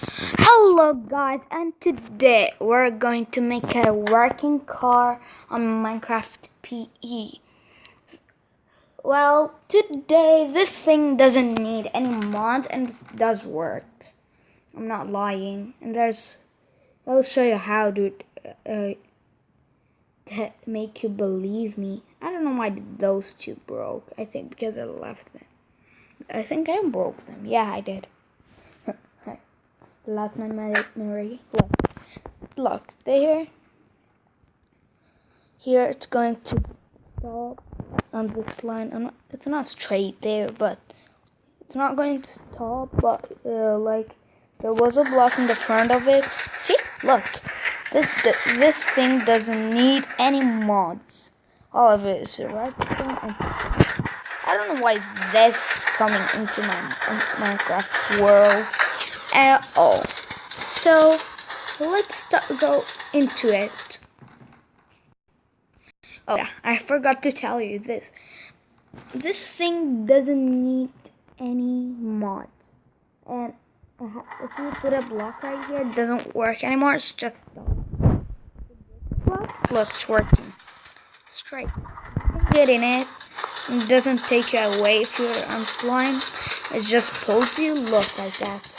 Hello guys, and today we're going to make a working car on Minecraft PE. Well, today this thing doesn't need any mods and it does work. I'm not lying. And I'll show you how to make you believe me. I don't know why those two broke. I think because I left them. I think I broke them. Yeah, I did. Lost my memory. Look, there. Here it's going to stop on this line. It's not straight there, but it's not going to stop. But like there was a block in the front of it. See, look, this thing doesn't need any mods. All of it is right there. And I don't know why this coming into my Minecraft world at all. So let's go into it. Oh yeah, I forgot to tell you this. This thing doesn't need any mods. And if you put a block right here, it doesn't work anymore. It's just block. Look, it's working. Straight. Get in it. It doesn't take you away if you're on slime. It just pulls you. Look like that.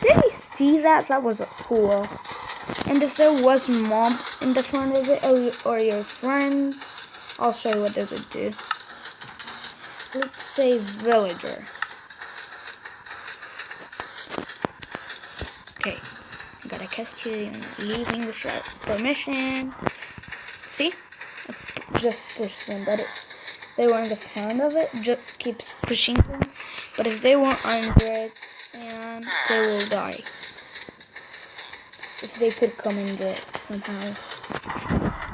Did you see that? That was cool. And if there was mobs in the front of it, or your friends, I'll show you what does it do. Let's say villager. Okay, I gotta catch you leaving without permission. See? Just push them, but if they were in the front of it, just keeps pushing them. But if they were under it, and they will die. If they could come in it somehow.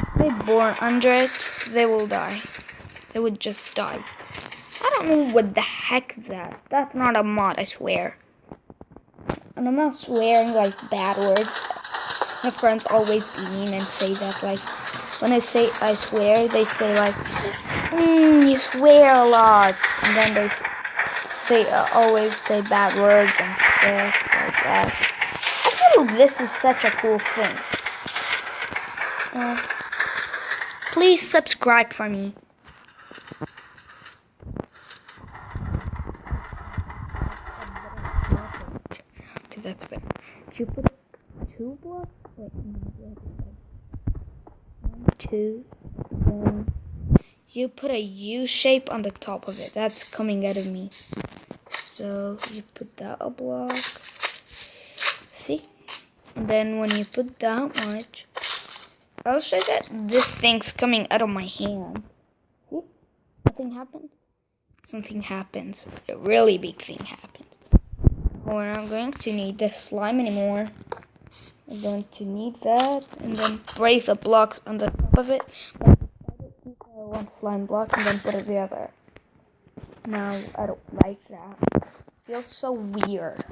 If they born under it, they will die. They would just die. I don't know what the heck is that. That's not a mod, I swear. And I'm not swearing like bad words. My friends always mean and say that, like, when I say I swear, they say like, you swear a lot. And then they say always say bad words and stuff like that. I feel like this is such a cool thing. Please subscribe for me. Okay, that's better. If you put 2 blocks, wait, no, 1, 2, then you put a U shape on the top of it. That's coming out of me. So you put that a block. See? And then when you put that much, I'll show you that this thing's coming out of my hand. See? Nothing happened? Something happens. A really big thing happened. We're not going to need this slime anymore. We're going to need that, and then break the blocks on the top of it. One slime block and then put it the other. Now I don't like that. It feels so weird.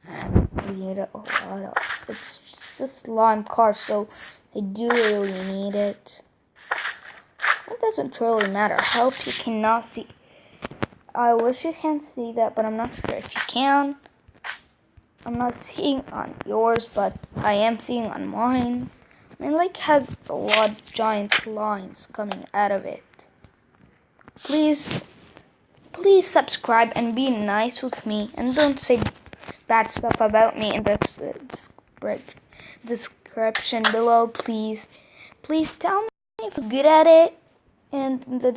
I need it a lot. It's just a slime car, so I do really need it. It doesn't really matter. I hope you cannot see. I wish you can see that, but I'm not sure if you can. I'm not seeing on yours, but I am seeing on mine. I mean, like, has a lot of giant lines coming out of it. Please subscribe and be nice with me, and don't say bad stuff about me in the description below. Please tell me if you're good at it, and in the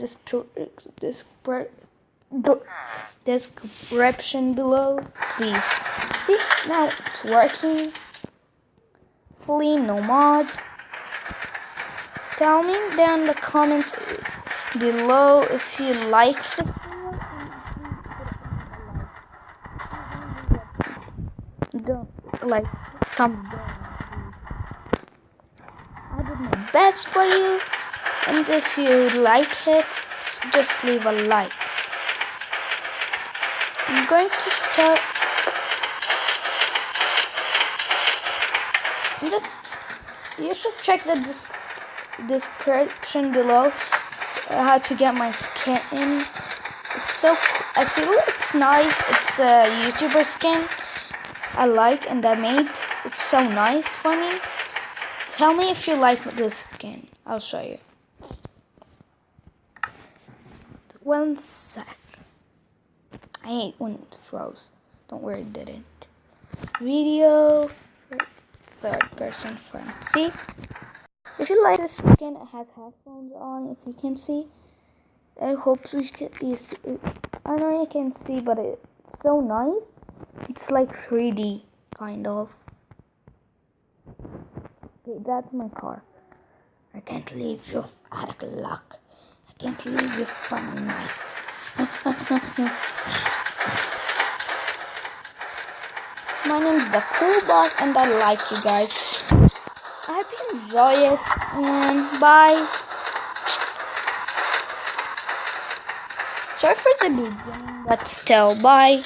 description below, please. See, now it's working. Fully no mods. Tell me down in the comments below if you like the video. Don't like comment down. I did my best for you, and if you like it, just leave a like. I'm going to tell. You should check the description below how to get my skin. It's so. I feel it's nice. It's a YouTuber skin. I like and I made. It's so nice for me. Tell me if you like this skin. I'll show you. 1 sec. I hate when it froze. Don't worry, it didn't. Video. Third person friend. See? If you like this skin, it has headphones on. If you can see. I hope you can see. I know you can see, but it's so nice. It's like 3D, kind of. Okay, that's my car. I can't leave you out of luck. I can't leave you from nice. My name is the Cool Boss, and I like you guys. I hope you enjoy it, and bye. Sorry for the beginning, but still, bye.